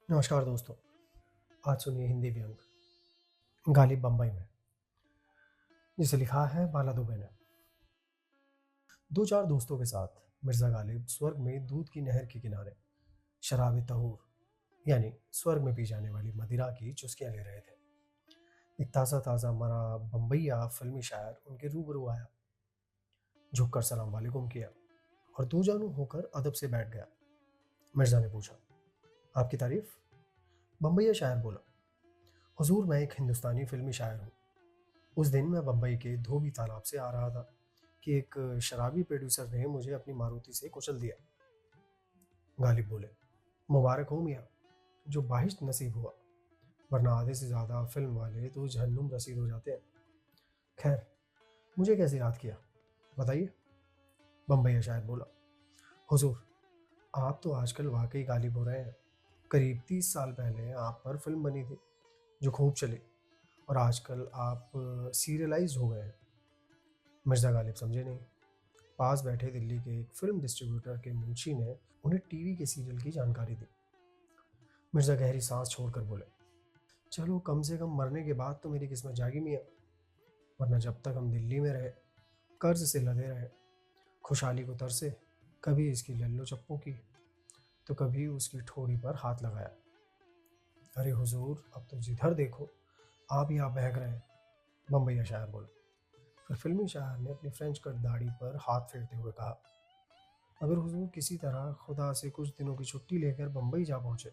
नमस्कार दोस्तों। आज सुनिए हिंदी व्यंग गालिब बम्बई में, जिसे लिखा है बाला दुबे ने। दो चार दोस्तों के साथ मिर्जा गालिब स्वर्ग में दूध की नहर के किनारे शराब तहूर यानी स्वर्ग में पी जाने वाली मदिरा की चुस्कियां ले रहे थे। एक ताज़ा ताज़ा मरा बम्बईया फिल्मी शायर उनके रूबरू आया, झुककर सलाम वालेकुम किया और दो जानू होकर अदब से बैठ गया। मिर्जा ने पूछा, आपकी तारीफ? बम्बईया शायर बोला, हुजूर मैं एक हिंदुस्तानी फिल्मी शायर हूँ। उस दिन मैं बम्बई के धोबी तालाब से आ रहा था कि एक शराबी प्रोड्यूसर ने मुझे अपनी मारुति से कुचल दिया। गालिब बोले, मुबारक हो मियाँ, जो बाहिश्त नसीब हुआ, वरना आधे से ज़्यादा फिल्म वाले तो जहन्नुम रसीद हो जाते हैं। खैर, मुझे कैसे याद किया बताइए? बम्बई शायर बोला, हुजूर आप तो आजकल वाकई गालिब हो रहे हैं। करीब 30 साल पहले आप पर फिल्म बनी थी जो खूब चली, और आजकल आप सीरियलाइज्ड हो गए हैं। मिर्जा गालिब समझे नहीं। पास बैठे दिल्ली के एक फिल्म डिस्ट्रीब्यूटर के मुंशी ने उन्हें टीवी के सीरियल की जानकारी दी। मिर्जा गहरी सांस छोड़कर बोले, चलो कम से कम मरने के बाद तो मेरी किस्मत जागी मियाँ, वरना जब तक हम दिल्ली में रहे, कर्ज से लदे रहे, खुशहाली को तरसे, कभी इसकी लल्लो चप्पू की तो कभी उसकी ठोड़ी पर हाथ लगाया। अरे हुजूर अब तो जिधर देखो आप ही आप बहक रहे हैं, बम्बईया शायर बोला। फिर फिल्मी शायर ने अपनी फ्रेंच कट दाढ़ी पर हाथ फेरते हुए कहा, अगर हुजूर किसी तरह खुदा से कुछ दिनों की छुट्टी लेकर बम्बई जा पहुंचे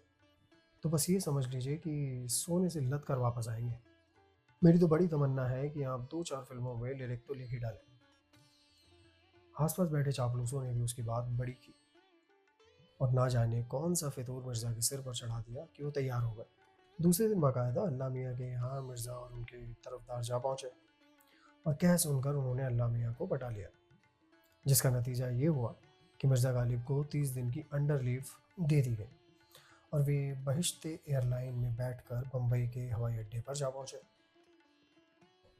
तो बस ये समझ लीजिए कि सोने से लद कर वापस आएंगे। मेरी तो बड़ी तमन्ना है कि आप दो चार फिल्मों में लिरिक तो लिख ही डालें। आसपास बैठे चापलूसों ने भी उसकी बात बड़ी की और ना जाने कौन सा फितूर मिर्जा के सिर पर चढ़ा दिया कि वो तैयार हो गए। दूसरे दिन बाकायदा अल्लाह मियाँ के यहाँ मिर्जा और उनके तरफदार जा पहुंचे और कह सुनकर उन्होंने अल्लाह मियाँ को पटा लिया, जिसका नतीजा ये हुआ कि मिर्जा गालिब को 30 दिन की अंडर लीव दे दी गई और वे बहिश्ते एयरलाइन में बैठकर बम्बई के हवाई अड्डे पर जा पहुंचे।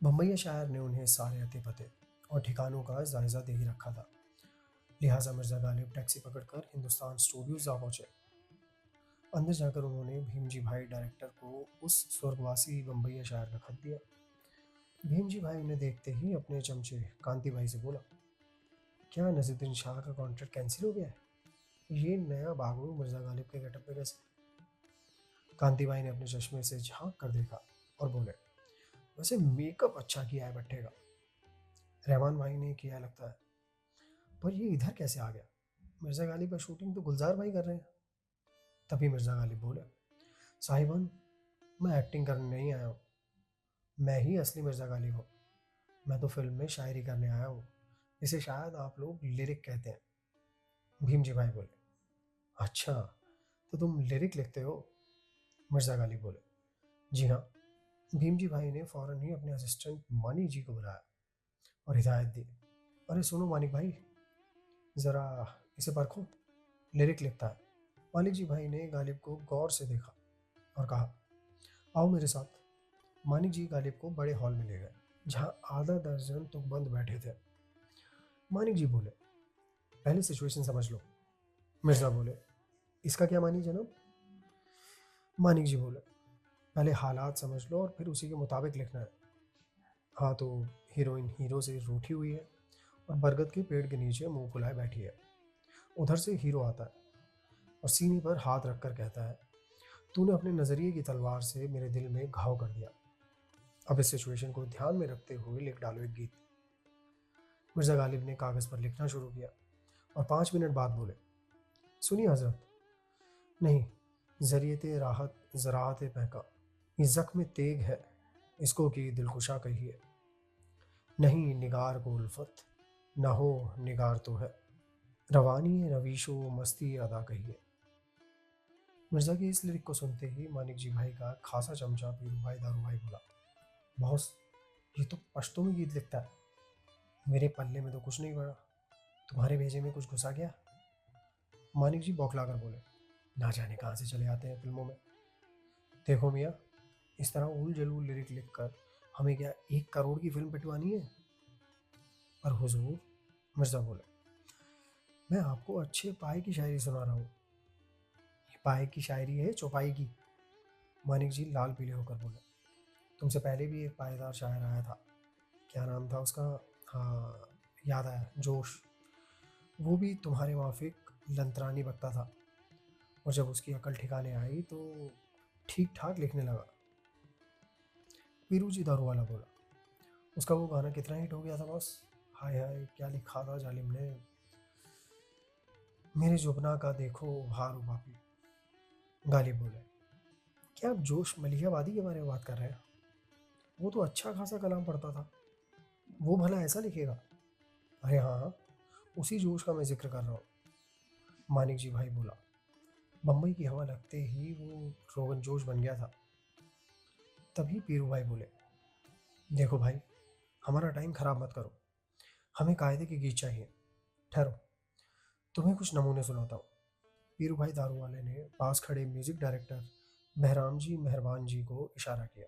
बम्बई शायर ने उन्हें सारे अते पते और ठिकानों का जायजा दे ही रखा था, लिहाजा मिर्जा गालिब टैक्सी पकड़कर हिंदुस्तान स्टूडियोज जा पहुंचे। अंदर जाकर उन्होंने भीमजी भाई डायरेक्टर को उस स्वर्गवासी बम्बई शायर का खत दिया। भीमजी भाई उन्हें देखते ही अपने चमचे कांति भाई से बोला, क्या नजीरुद्दीन शाह का कॉन्ट्रैक्ट कैंसिल हो गया है? ये नया बागड़ू मिर्जा गालिब के गेटअप में कैसे? कांति भाई ने अपने चश्मे से झांक कर देखा और बोले, वैसे मेकअप अच्छा किया है भट्टे का। रहमान भाई ने किया लगता है, पर ये इधर कैसे आ गया? मिर्जा गालिब का शूटिंग तो गुलजार भाई कर रहे हैं। तभी मिर्जा गालिब बोले, साहिबान मैं एक्टिंग करने नहीं आया हूँ, मैं ही असली मिर्जा गालिब हूँ। मैं तो फिल्म में शायरी करने आया हूँ, इसे शायद आप लोग लिरिक कहते हैं। भीमजी भाई बोले, अच्छा तो तुम लिरिक लिखते हो? मिर्जा गालिब बोले, जी हाँ। भीमजी भाई ने फौरन ही अपने असिस्टेंट मानिक जी को बुलाया और हिदायत दी, अरे सुनो मानिक भाई, ज़रा इसे परखो, लिरिक लिखता है। मानिक जी भाई ने गालिब को गौर से देखा और कहा, आओ मेरे साथ। मानिक जी गालिब को बड़े हॉल में ले गए, जहाँ आधा दर्जन तुकबंद बैठे थे। मानिक जी बोले, पहले सिचुएशन समझ लो। मिर्जा बोले, इसका क्या मानी जनाब? मानिक जी बोले, पहले हालात समझ लो और फिर उसी के मुताबिक लिखना है। हाँ तो हीरोइन हीरो से रूठी हुई है और बरगद के पेड़ के नीचे मुंह फुलाए बैठी है। उधर से हीरो आता है और सीने पर हाथ रखकर कहता है, तूने अपने नज़रिए की तलवार से मेरे दिल में घाव कर दिया। अब इस सिचुएशन को ध्यान में रखते हुए लिख डालो एक गीत। मिर्जा गालिब ने कागज़ पर लिखना शुरू किया और 5 मिनट बाद बोले, सुनिए हजरत, नहीं, जरियते राहत ज़राअत महका, ये ज़ख्म तेग है, इसको की दिलकुशा कहिए। नहीं निगार को उल्फत, न हो निगार तो है, रवानी रवीशो मस्ती अदा कहिए। मिर्जा की इस लिरिक को सुनते ही मानिक जी भाई का खासा चमचा पीरू भाई दारू भाई बोला, बॉस ये तो पश्तो में गीत लिखता है, मेरे पल्ले में तो कुछ नहीं पड़ा, तुम्हारे भेजे में कुछ घुसा गया? मानिक जी बौखला कर बोले, ना जाने कहाँ से चले आते हैं फिल्मों में। देखो मियाँ, इस तरह उल जलूल लिरिक लिख कर हमें क्या 1 करोड़ की फिल्म पिटवानी है? पर हुजूर, मिर्जा बोले, मैं आपको अच्छे पाए की शायरी सुना रहा हूँ, ये पाए की शायरी है चौपाई की। मानिक जी लाल पीले होकर बोले, तुमसे पहले भी एक पायदार शायर आया था, क्या नाम था उसका? हाँ, याद आया, जोश। वो भी तुम्हारे माफिक लंतरानी बकता था, और जब उसकी अकल ठिकाने आई तो ठीक ठाक लिखने लगा। पीरू जी दारू वाला बोला, उसका वो गाना कितना हिट हो गया था बॉस। हाय हाय क्या लिखा था जालिम ने, मेरे जुबना का देखो हारू बापी। गालिब बोले, क्या आप जोश मलिहाबादी के बारे में बात कर रहे हैं? वो तो अच्छा खासा कलाम पढ़ता था, वो भला ऐसा लिखेगा? अरे हाँ हाँ, उसी जोश का मैं जिक्र कर रहा हूँ। मानिक जी भाई बोला, बम्बई की हवा लगते ही वो रोगन जोश बन गया था। तभी पीरू भाई बोले, देखो भाई, हमारा टाइम खराब मत करो, हमें कायदे की गीत चाहिए। ठहरो, तुम्हें कुछ नमूने सुनाता हूँ। पीरू भाई दारू वाले ने पास खड़े म्यूजिक डायरेक्टर बहराम जी मेहरबान जी को इशारा किया।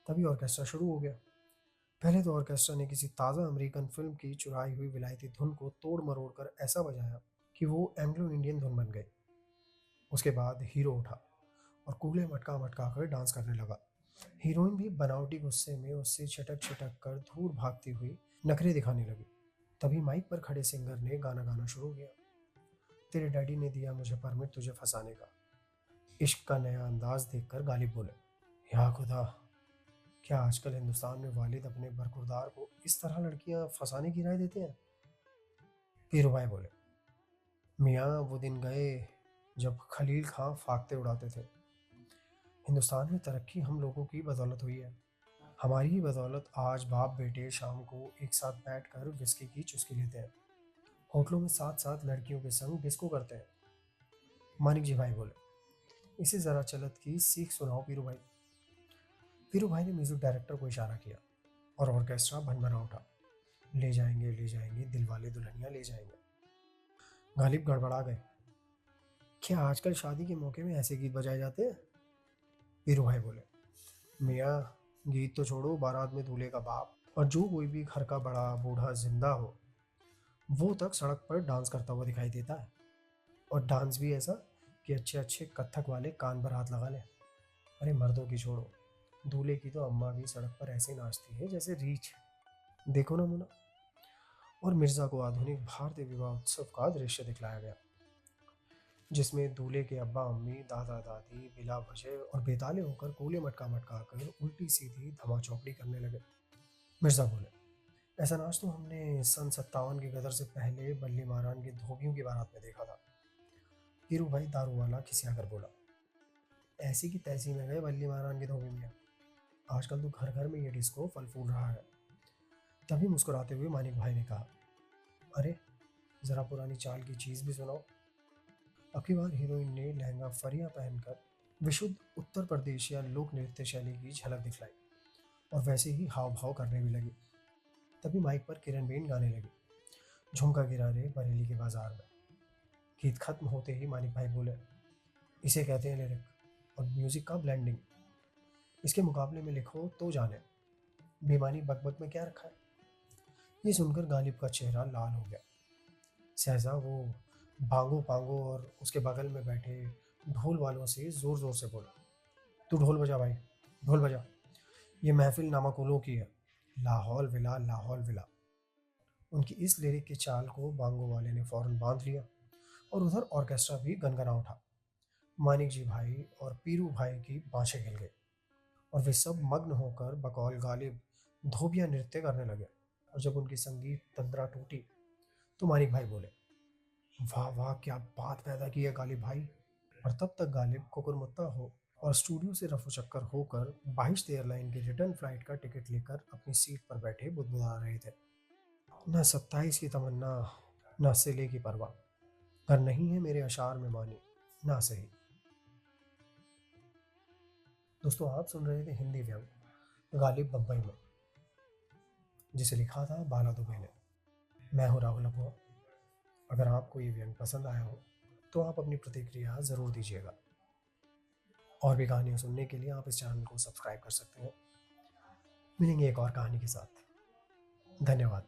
तभी ऑर्केस्ट्रा शुरू हो गया। पहले तो ऑर्केस्ट्रा ने किसी ताज़ा अमेरिकन फिल्म की चुराई हुई विलायती धुन को तोड़ मरोड़ कर ऐसा बजाया कि वो एंग्लो इंडियन धुन बन गई। उसके बाद हीरो उठा और कूले मटका मटका कर डांस करने लगा। हीरोइन भी बनावटी गुस्से में उससे छटक छटक कर दूर भागती हुई नखरे दिखाने लगी। तभी माइक पर खड़े सिंगर ने गाना गाना शुरू किया, तेरे डैडी ने दिया मुझे परमिट तुझे फंसाने का। इश्क का नया अंदाज देखकर गालिब बोले, या खुदा, क्या आजकल हिंदुस्तान में वालिद अपने बरखुरदार को इस तरह लड़कियां फंसाने की राय देते हैं? पीरू भाई बोले, मियाँ वो दिन गए जब खलील खां फाकते उड़ाते थे। हिंदुस्तान में तरक्की हम लोगों की बदौलत हुई है। हमारी ही बदौलत आज बाप बेटे शाम को एक साथ बैठकर विस्की की चुस्की लेते हैं, होटलों में साथ साथ लड़कियों के संग डिस्को करते हैं। मानिक जी भाई बोले, इसे जरा चलत की सीख सुनाओ पीरू भाई। पीरू भाई ने म्यूजिक डायरेक्टर को इशारा किया और ऑर्केस्ट्रा भनभना उठा, ले जाएंगे दिल वाले दुल्हनिया ले जाएंगे। गालिब गड़बड़ा गए, क्या आजकल शादी के मौके में ऐसे गीत बजाए जाते हैं? पीरू भाई बोले, मियाँ, गीत तो छोड़ो, बारात में दूल्हे का बाप और जो कोई भी घर का बड़ा बूढ़ा जिंदा हो, वो तक सड़क पर डांस करता हुआ दिखाई देता है। और डांस भी ऐसा कि अच्छे अच्छे कत्थक वाले कान पर हाथ लगा लें। अरे मर्दों की छोड़ो, दूल्हे की तो अम्मा भी सड़क पर ऐसे नाचती है जैसे रीछ। देखो ना मुन्ना। और मिर्जा को आधुनिक भारतीय विवाह उत्सव का दृश्य दिखलाया गया, जिसमें दूल्हे के अब्बा अम्मी दादा दादी बिला वजह और बेताले होकर कूले मटका मटका कर उल्टी सीधी धमा चौकड़ी करने लगे। मिर्जा बोले, ऐसा नाच तो हमने सन 57 के गदर से पहले बल्ली महारान की धोबियों की बारात में देखा था। हीरू भाई दारू वाला खिसिया कर बोला, ऐसी की तैसी में गए बल्ली महारान की धोबी में, आजकल तो घर घर में ये डिस्को फल फूल रहा है। तभी मुस्कुराते हुए मानिक भाई ने कहा, अरे जरा पुरानी चाल की चीज भी सुनाओ। अब की बार हीरोइन ने लहंगा फरिया पहनकर विशुद्ध उत्तर प्रदेश या लोक नृत्य शैली की झलक दिखलाई और वैसे ही हाव भाव करने भी लगी। तभी माइक पर किरण बेन गाने लगी, झुमका गिरा रे बरेली के बाजार में। गीत खत्म होते ही मानिक भाई बोले, इसे कहते हैं लिरिक और म्यूजिक का ब्लेंडिंग। इसके मुकाबले में लिखो तो जाने, बेमानी बकबक में क्या रखा है? ये सुनकर गालिब का चेहरा लाल हो गया। सहसा वो भांगो पांगो और उसके बगल में बैठे ढोल वालों से जोर जोर से बोला, तू ढोल बजा भाई, ढोल बजा, ये महफिल नामाकुलों की है, लाहौल विला लाहौल विला। उनकी इस लिरिक की चाल को बांगो वाले ने फौरन बांध लिया और उधर ऑर्केस्ट्रा भी गनगना उठा। मानिक जी भाई और पीरू भाई की बाँछें हिल गई और वे सब मग्न होकर बकौल गालिब धोबिया नृत्य करने लगे। और जब उनकी संगीत तंद्रा टूटी तो मानिक भाई बोले, वाह वाह क्या बात पैदा की है गालिब भाई। और तब तक गालिब कुकुरमुत्ता हो और स्टूडियो से रफू चक्कर होकर बाहिश्त एयरलाइन की रिटर्न फ्लाइट का टिकट लेकर अपनी सीट पर बैठे बुदबुदा रहे थे। न 27 की तमन्ना, न सिले की परवाह, घर नहीं है मेरे अशार में मानी, ना सही। दोस्तों आप सुन रहे थे हिंदी व्यंग गालिब बम्बई में, जिसे लिखा था बाला दुबे ने। मैं हूँ राहुल अबुआ। अगर आपको ये व्यंग पसंद आया हो तो आप अपनी प्रतिक्रिया ज़रूर दीजिएगा। और भी कहानियाँ सुनने के लिए आप इस चैनल को सब्सक्राइब कर सकते हैं। मिलेंगे एक और कहानी के साथ। धन्यवाद।